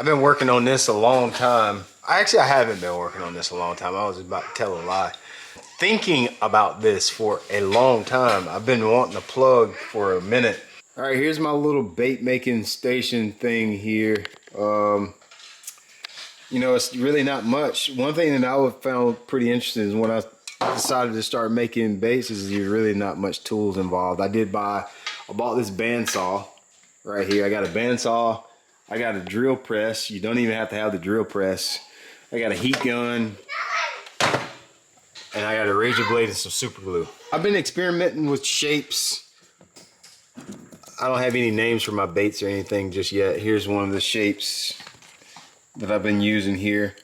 I've been working on this a long time. I haven't been working on this a long time. I was about to tell a lie. Thinking about this for a long time. I've been wanting to plug for a minute. All right, here's my little bait making station thing here. You know, it's really not much. One thing that I found pretty interesting is when I decided to start making baits is there's really not much tools involved. I bought this bandsaw right here. I got a bandsaw. I got a drill press. You don't even have to have the drill press. I got a heat gun. And I got a razor blade and some super glue. I've been experimenting with shapes. I don't have any names for my baits or anything just yet. Here's one of the shapes that I've been using here.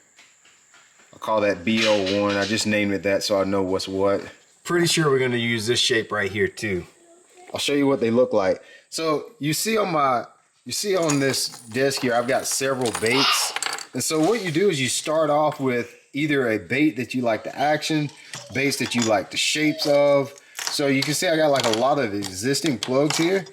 I'll call that BL1. I just named it that so I know what's what. Pretty sure we're gonna use this shape right here too. I'll show you what they look like. So you see on this desk here, I've got several baits. And so what you do is you start off with either a bait that you like the action, baits that you like the shapes of. So you can see I got like a lot of existing plugs here.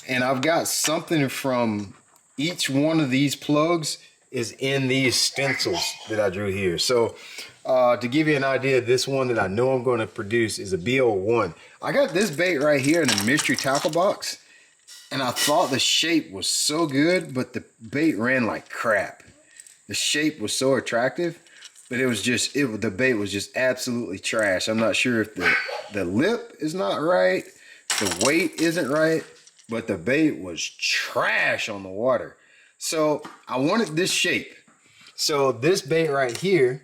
And I've got something from each one of these plugs is in these stencils that I drew here. So to give you an idea, this one that I know I'm going to produce is a BL1. I got this bait right here in a mystery tackle box, and I thought the shape was so good, but the bait ran like crap. The shape was so attractive, but it was just, the bait was just absolutely trash. I'm not sure if the lip is not right, the weight isn't right, but the bait was trash on the water. So I wanted this shape. So this bait right here,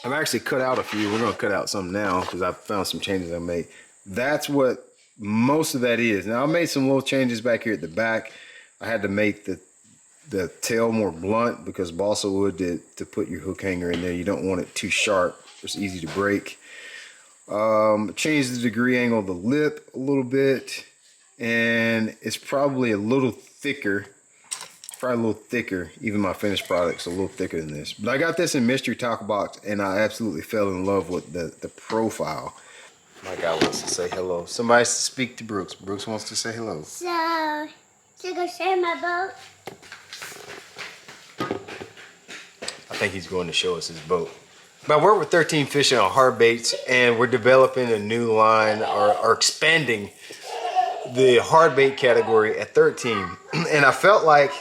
I've actually cut out a few. We're gonna cut out some now because I found some changes I made. That's what most of that is. Now I made some little changes back here at the back. I had to make the tail more blunt because balsa wood to put your hook hanger in there. You don't want it too sharp. It's easy to break. Changed the degree angle of the lip a little bit, and it's probably a little thicker. Probably a little thicker. Even my finished product's a little thicker than this. But I got this in mystery tackle box, and I absolutely fell in love with the profile. My guy wants to say hello. Somebody speak to Brooks. Brooks wants to say hello. So, to go share my boat. I think he's going to show us his boat. But I work with 13 Fishing on hard baits, and we're developing a new line or expanding the hard bait category at 13. And I felt like,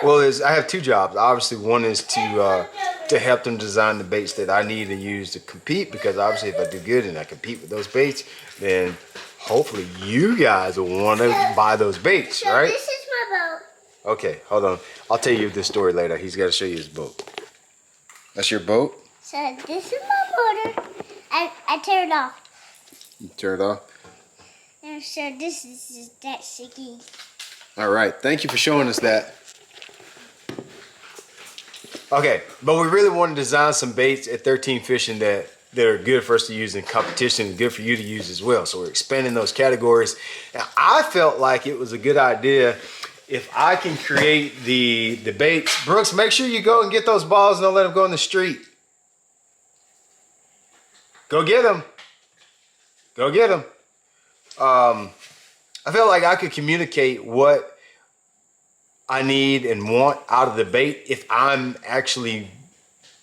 well, I have two jobs. Obviously, one is to help them design the baits that I need to use to compete, because obviously if I do good and I compete with those baits, then hopefully you guys will want to buy those baits, So right? this is my boat. Okay, hold on. I'll tell you this story later. He's got to show you his boat. That's your boat? So this is my motor. I tear it off. You turn it off? And so this is just that sticky. All right, thank you for showing us that. Okay, but we really want to design some baits at 13 Fishing that are good for us to use in competition and good for you to use as well. So we're expanding those categories. Now, I felt like it was a good idea if I can create the baits. Brooks, make sure you go and get those balls and don't let them go in the street. Go get them. Go get them. I felt like I could communicate what I need and want out of the bait if I'm actually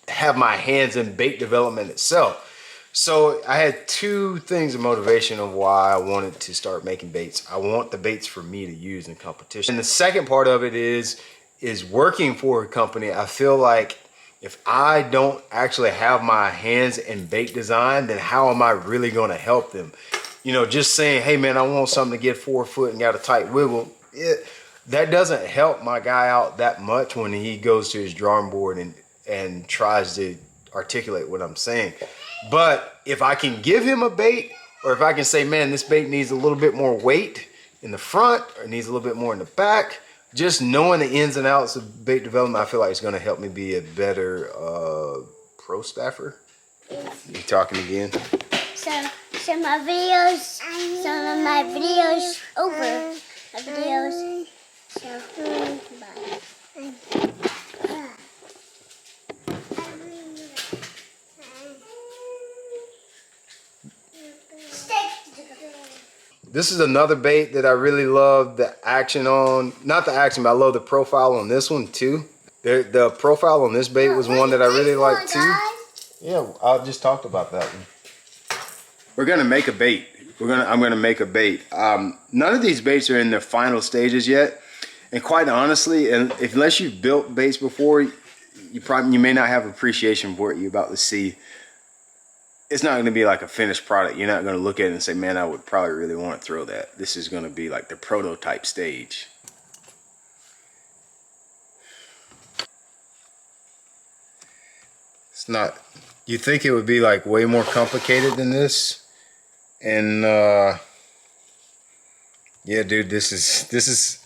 have my hands in bait development itself. So I had two things of motivation of why I wanted to start making baits. I want the baits for me to use in competition. And the second part of it is working for a company. I feel like if I don't actually have my hands in bait design, then how am I really going to help them? You know, just saying, hey man, I want something to get 4 foot and got a tight wiggle. That doesn't help my guy out that much when he goes to his drawing board and tries to articulate what I'm saying. But if I can give him a bait, or if I can say, man, this bait needs a little bit more weight in the front or needs a little bit more in the back, just knowing the ins and outs of bait development, I feel like it's going to help me be a better pro staffer. You talking again? So my videos, some of my videos over. My videos. So, bye. This is another bait that I really love the action on. Not the action, but I love the profile on this one too. The profile on this bait was one that I really liked too. Yeah, I just talked about that one. We're gonna make a bait. I'm gonna make a bait. None of these baits are in their final stages yet, and quite honestly, unless you've built baits before, you may not have appreciation for what you're about to see. It's not gonna be like a finished product. You're not gonna look at it and say, "Man, I would probably really want to throw that." This is gonna be like the prototype stage. It's not. You think it would be like way more complicated than this, and yeah, dude, this is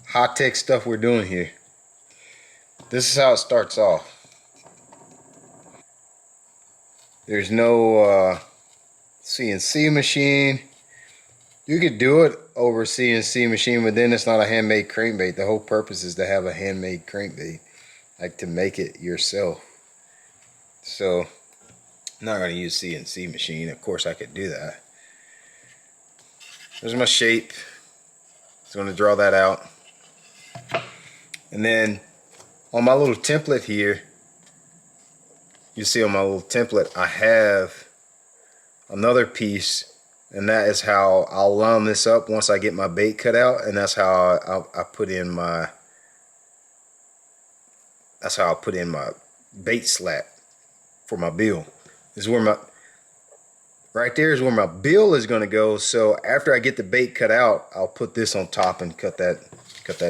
high tech stuff we're doing here. This is how it starts off. There's no CNC machine. You could do it over a CNC machine, but then it's not a handmade crankbait. The whole purpose is to have a handmade crankbait, like to make it yourself. So I'm not going to use CNC machine. Of course I could do that. There's my shape. So I'm going to draw that out. And then on my little template here, you see on my little template, I have another piece, and that is how I'll line this up once I get my bait cut out, and that's how I put in my bait slat for my bill. This is where my right there is where my bill is going to go. So after I get the bait cut out, I'll put this on top and cut that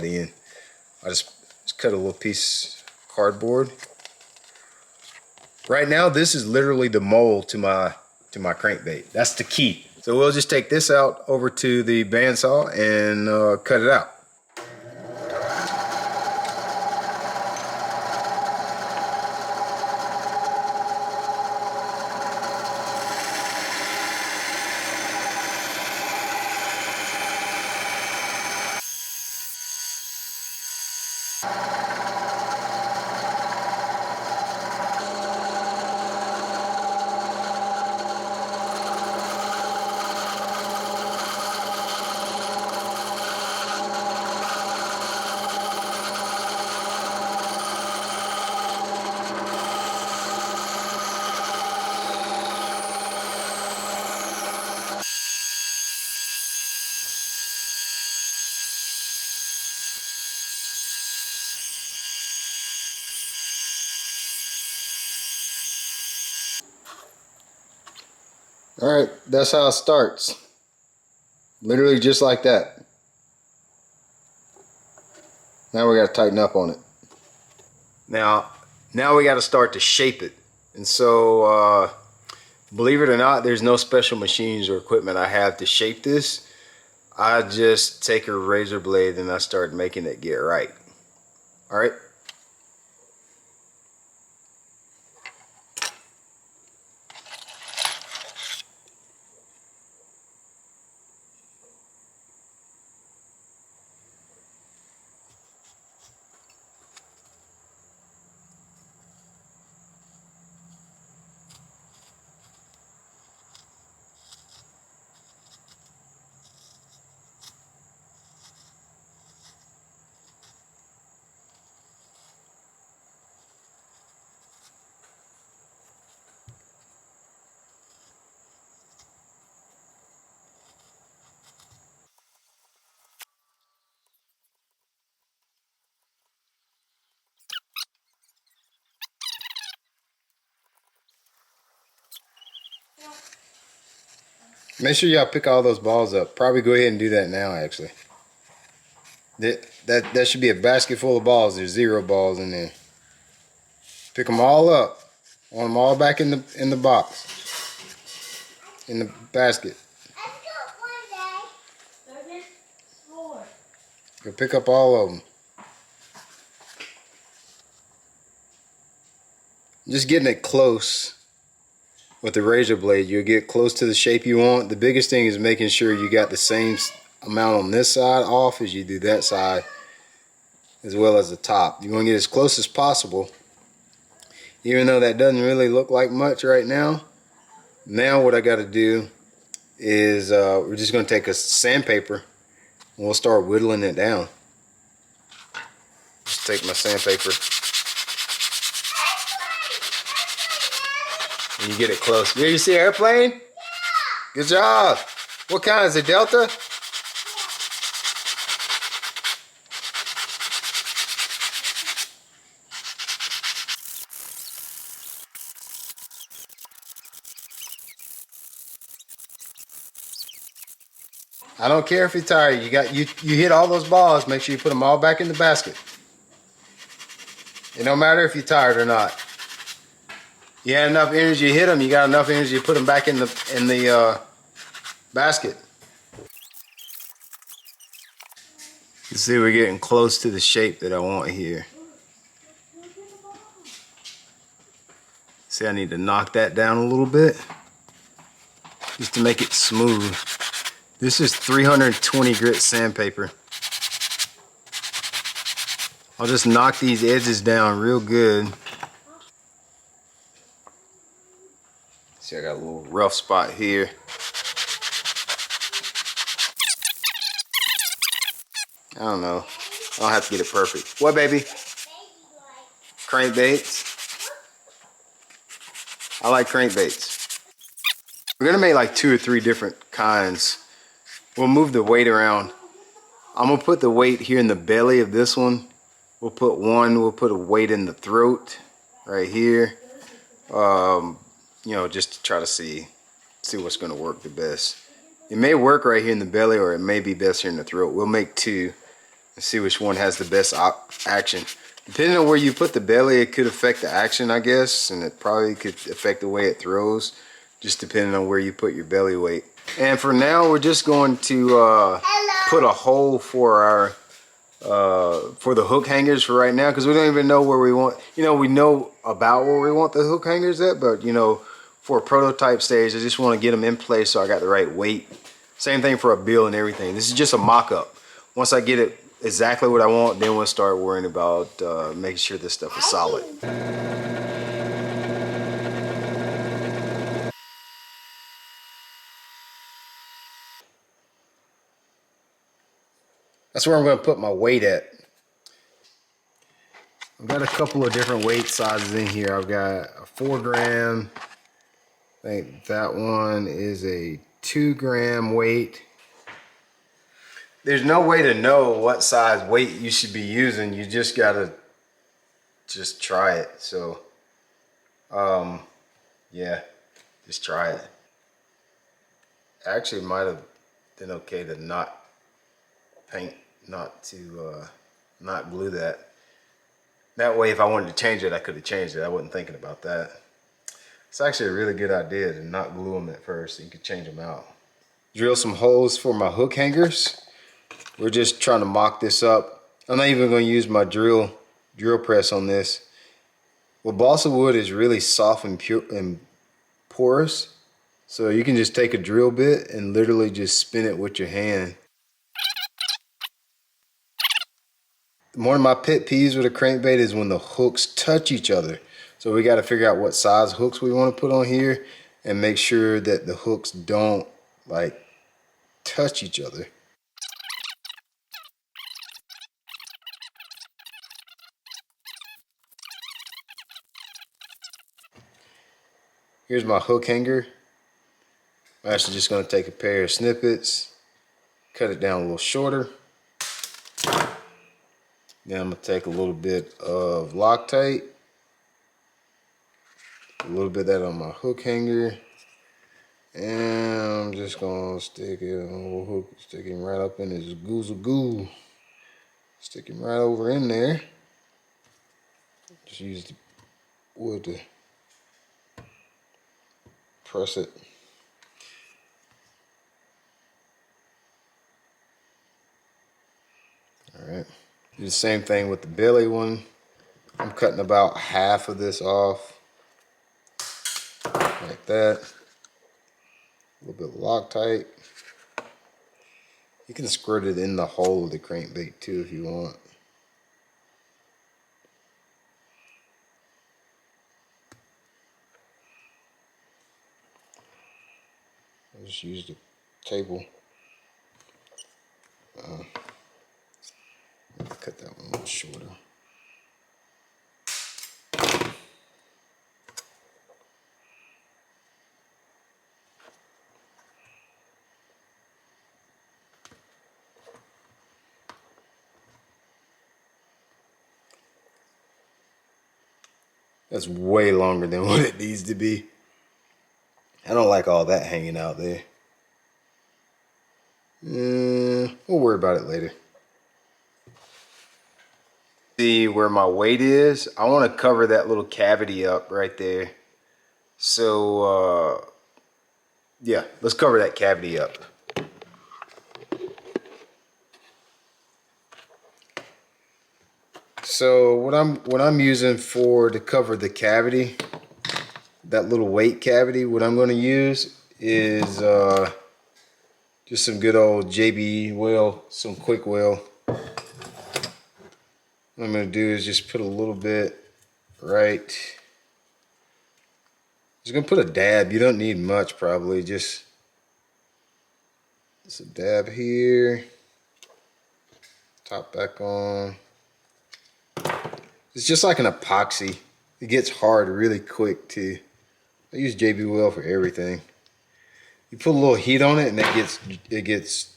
in. I just cut a little piece of cardboard. Right now, this is literally the mold to my crankbait. That's the key. So we'll just take this out over to the bandsaw and cut it out. All right, that's how it starts. Literally just like that. Now we got to tighten up on it. Now we got to start to shape it. And so, believe it or not, there's no special machines or equipment I have to shape this. I just take a razor blade and I start making it get right. All right. Make sure y'all pick all those balls up. Probably go ahead and do that now, actually. That should be a basket full of balls. There's 0 balls in there. Pick them all up. Want them all back in the box. In the basket. Go pick up all of them. Just getting it close with the razor blade. You'll get close to the shape you want. The biggest thing is making sure you got the same amount on this side off as you do that side, as well as the top. You want to get as close as possible. Even though that doesn't really look like much right now. Now what I got to do is we're just going to take a sandpaper and we'll start whittling it down. Just take my sandpaper. And you get it close. Yeah, you see an airplane? Yeah. Good job. What kind is it, Delta? I don't care if you're tired. You hit all those balls. Make sure you put them all back in the basket. It don't matter if you're tired or not. You had enough energy to hit them. You got enough energy to put them back in the basket. You see, we're getting close to the shape that I want here. See, I need to knock that down a little bit just to make it smooth. This is 320 grit sandpaper. I'll just knock these edges down real good. See, I got a little rough spot here. I don't know. I don't have to get it perfect. What, baby? Crankbaits. I like crankbaits. We're gonna make like 2 or 3 different kinds. We'll move the weight around. I'm gonna put the weight here in the belly of this one. We'll put a weight in the throat right here. You know, just to try to see what's gonna work the best. It may work right here in the belly, or it may be best here in the throat. We'll make 2 and see which one has the best action. Depending on where you put the belly, it could affect the action, I guess, and it probably could affect the way it throws, just depending on where you put your belly weight. And for now, we're just going to put a hole for our for the hook hangers for right now, because we don't even know where we want. You know, we know about where we want the hook hangers at, but you know, for a prototype stage, I just want to get them in place so I got the right weight. Same thing for a bill and everything. This is just a mock-up. Once I get it exactly what I want, then we'll start worrying about making sure this stuff is solid. That's where I'm going to put my weight at. I've got a couple of different weight sizes in here. I've got a 4 gram. I think that one is a 2 gram weight. There's no way to know what size weight you should be using. You just gotta try it. So, yeah, just try it. Actually, it might have been okay to not not glue that. That way, if I wanted to change it, I could have changed it. I wasn't thinking about that. It's actually a really good idea to not glue them at first, so you could change them out. Drill some holes for my hook hangers. We're just trying to mock this up. I'm not even going to use my drill press on this. Well, balsa wood is really soft and pure and porous, so you can just take a drill bit and literally just spin it with your hand. One of my pet peeves with a crankbait is when the hooks touch each other. So we got to figure out what size hooks we want to put on here and make sure that the hooks don't like touch each other. Here's my hook hanger. I'm actually just going to take a pair of snippets, cut it down a little shorter. Then I'm going to take a little bit of Loctite, a little bit of that on my hook hanger, and I'm just going to stick it on a little hook, stick him right up in his goozle goo. Stick him right over in there. Just use the wood to press it. Alright. Do the same thing with the belly one. I'm cutting about half of this off. Like that. A little bit of Loctite. You can squirt it in the hole of the crankbait too if you want. just use the table. Cut that one a little shorter. That's way longer than what it needs to be. I don't like all that hanging out there. We'll worry about it later. See where my weight is? I want to cover that little cavity up right there. So, yeah, let's cover that cavity up. So what I'm using for to cover the cavity, that little weight cavity, what I'm going to use is just some good old JB whale, some quick whale. What I'm going to do is just put a little bit right. Just going to put a dab. You don't need much probably. Just a dab here. Top back on. It's just like an epoxy. It gets hard really quick too. I use JB whale for everything. You put a little heat on it and it gets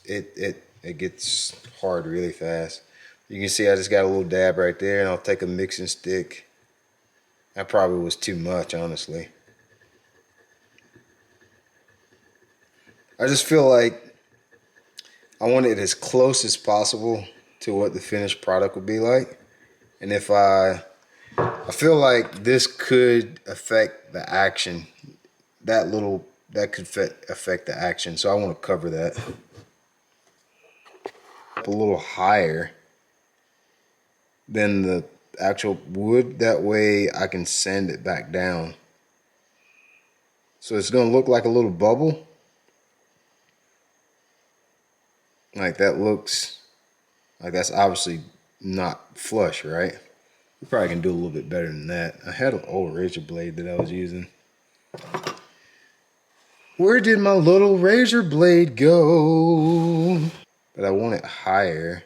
hard really fast. You can see I just got a little dab right there, and I'll take a mixing stick. That probably was too much, honestly. I just feel like I want it as close as possible to what the finished product would be like. And if I feel like this could affect the action. That could affect the action, so I want to cover that up a little higher than the actual wood. That way I can sand it back down. So it's going to look like a little bubble. Like that looks like that's obviously not flush, right? We probably can do a little bit better than that. I had an old razor blade that I was using. Where did my little razor blade go? But I want it higher.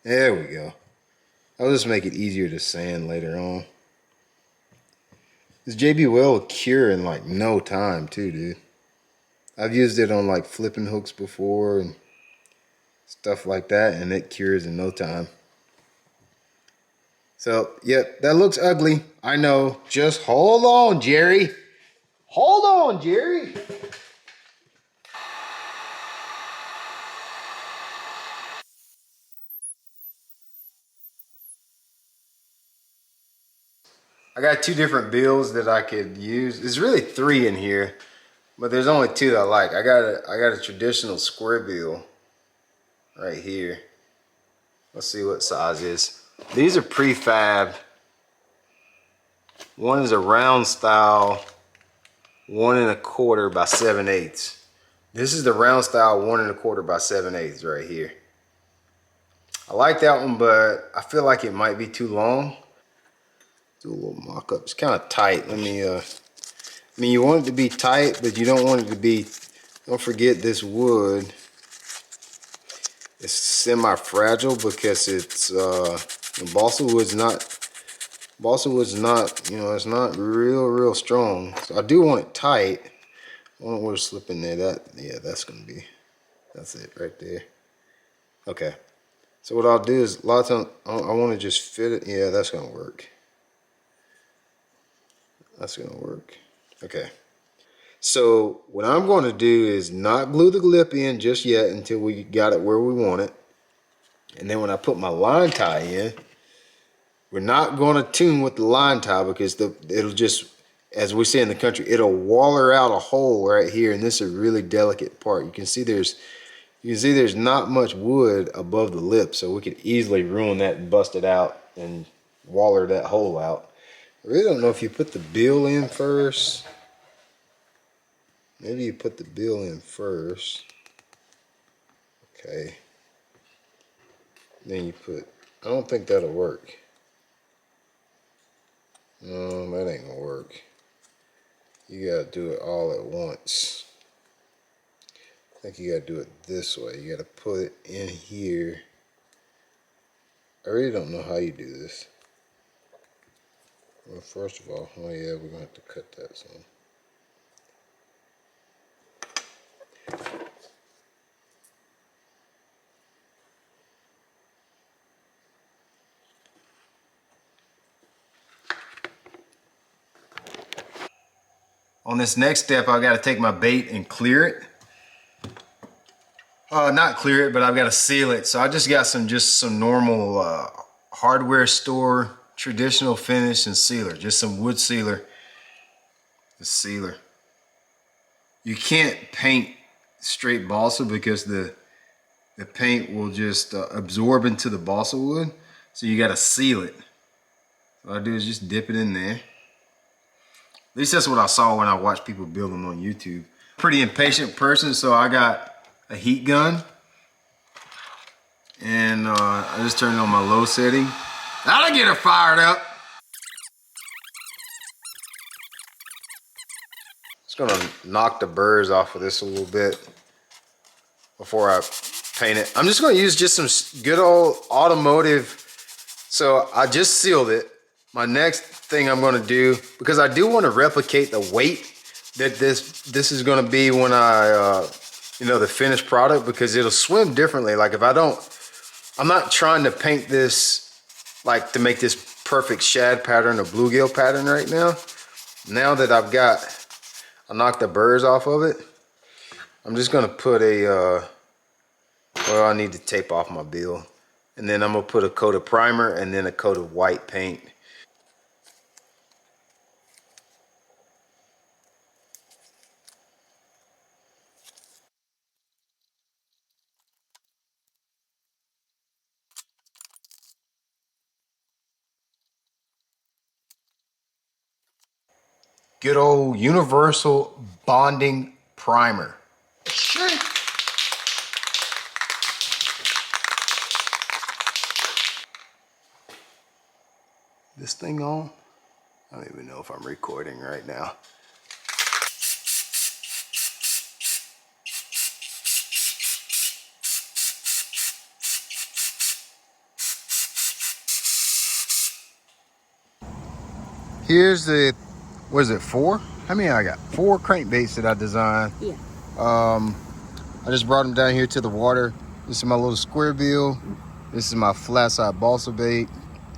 There we go. I'll just make it easier to sand later on. This JB whale will cure in like no time too, dude. I've used it on like flipping hooks before and stuff like that, and it cures in no time. So, yep, that looks ugly. I know. Just hold on, Jerry. Hold on, Jerry. I got two different bills that I could use. There's really three in here, but there's only two that I like. I got a traditional square bill right here. Let's see what size is. These are prefab. One is a round style 1 1/4 by 7/8. This is the round style 1 1/4 by 7/8 right here. I like that one, but I feel like it might be too long. Do a little mock-up. It's kind of tight. Let me I mean, you want it to be tight, but you don't want it to be, don't forget this wood is semi-fragile because it's balsa wood's not, you know, it's not real strong. So I do want it tight. I want to slip in there. Yeah, that's it right there. Okay. So what I'll do is a lot of times I want to just fit it. Yeah, that's gonna work. That's gonna work. Okay. So what I'm going to do is not glue the lip in just yet until we got it where we want it. And then when I put my line tie in, we're not going to tune with the line tie because it'll just, as we say in the country, it'll waller out a hole right here, and this is a really delicate part. You can see there's not much wood above the lip, so we could easily ruin that and bust it out and waller that hole out. I really don't know if you put the bill in first. Maybe you put the bill in first. Okay. Then you put, I don't think that'll work. No, that ain't gonna work. You gotta do it all at once. I think you gotta do it this way. You gotta put it in here. I really don't know how you do this. Well, first of all, oh yeah, we're gonna have to cut that some. On this next step, I gotta take my bait and clear it. Not clear it, but I've gotta seal it. So I just got some normal hardware store, traditional finish and sealer. Just some wood sealer. The sealer. You can't paint straight balsa because the paint will just absorb into the balsa wood. So you gotta seal it. What I do is just dip it in there. At least that's what I saw when I watched people build them on YouTube. Pretty impatient person, so I got a heat gun. And I just turned it on my low setting. That'll get her fired up. Just gonna knock the burrs off of this a little bit before I paint it. I'm just gonna use just some good old automotive. So I just sealed it. My next thing I'm gonna do, because I do want to replicate the weight that this is gonna be when I, you know, the finished product, because it'll swim differently. Like if I don't, I'm not trying to paint this like to make this perfect shad pattern or bluegill pattern right now. Now that I knocked the burrs off of it, I'm just gonna put a, well, I need to tape off my bill. And then I'm gonna put a coat of primer and then a coat of white paint. Good old universal bonding primer. Sure. This thing on? I don't even know if I'm recording right now. Here's the, what is it, 4? How many I got? 4 crankbaits that I designed. Yeah. I just brought them down here to the water. This is my little square bill. This is my flat side balsa bait.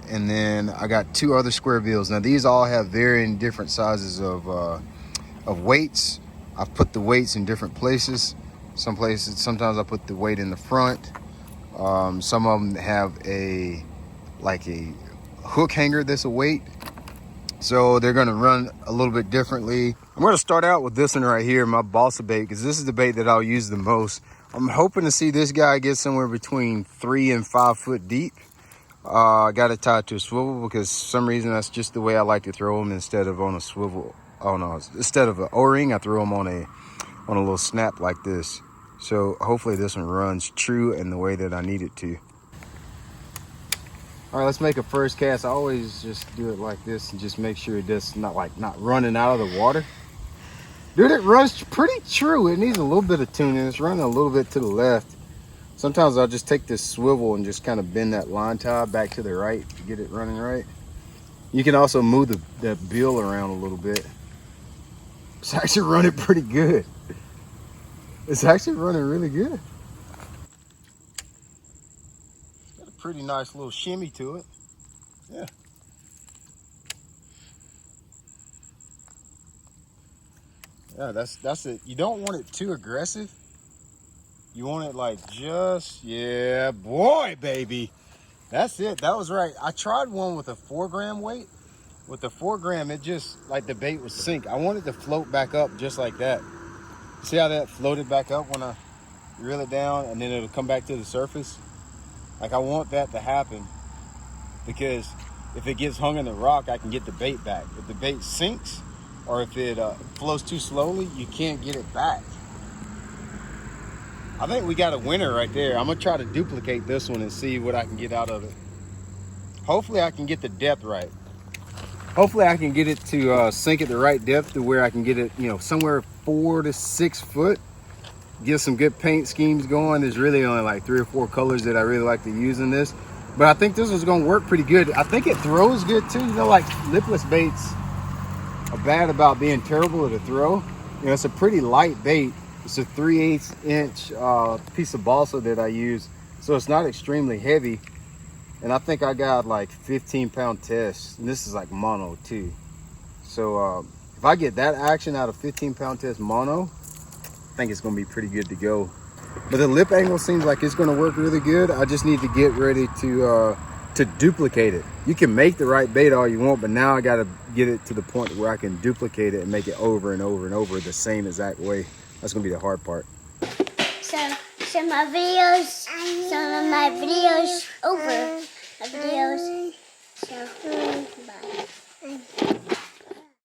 And then I got 2 other square bills. Now these all have varying different sizes of weights. I've put the weights in different places. Some places, sometimes I put the weight in the front. Some of them have like a hook hanger that's a weight. So they're gonna run a little bit differently. I'm gonna start out with this one right here, my balsa bait, because this is the bait that I'll use the most. I'm hoping to see this guy get somewhere between 3 and 5 foot deep. I got it tied to a swivel because for some reason that's just the way I like to throw them instead of on a swivel. Oh no, instead of an O-ring, I throw them on a little snap like this. So hopefully this one runs true in the way that I need it to. All right, let's make a first cast. I always just do it like this and just make sure it's not running out of the water. Dude, it runs pretty true. It needs a little bit of tuning. It's running a little bit to the left. Sometimes I'll just take this swivel and just kind of bend that line tie back to the right to get it running right. You can also move the bill around a little bit. It's actually running pretty good. It's actually running really good. Got a pretty nice little shimmy to it. Yeah. Yeah, that's it. You don't want it too aggressive. You want it like just, yeah, boy, baby. That's it. That was right. I tried one with a 4 gram weight. With the 4 gram, it just, like the bait would sink. I wanted to float back up just like that. See how that floated back up when I reel it down and then it'll come back to the surface? Like I want that to happen because if it gets hung in the rock, I can get the bait back. If the bait sinks or if it flows too slowly, you can't get it back. I think we got a winner right there. I'm gonna try to duplicate this one and see what I can get out of it. Hopefully I can get the depth right. Hopefully I can get it to sink at the right depth to where I can get it, you know, somewhere 4 to 6 foot. get some good paint schemes going. There's really only like 3 or 4 colors that I really like to use in this. But I think this is gonna work pretty good. I think it throws good too. You know, like lipless baits are bad about being terrible to throw. You know, it's a pretty light bait. It's a 3/8 inch piece of balsa that I use. So it's not extremely heavy. And I think I got like 15-pound tests. And this is like mono too. So if I get that action out of 15-pound test mono, I think it's gonna be pretty good to go. But the lip angle seems like it's gonna work really good. I just need to get ready to duplicate it. You can make the right bait all you want, but now I gotta get it to the point where I can duplicate it and make it over and over and over the same exact way. That's gonna be the hard part. Some of my videos over my videos. So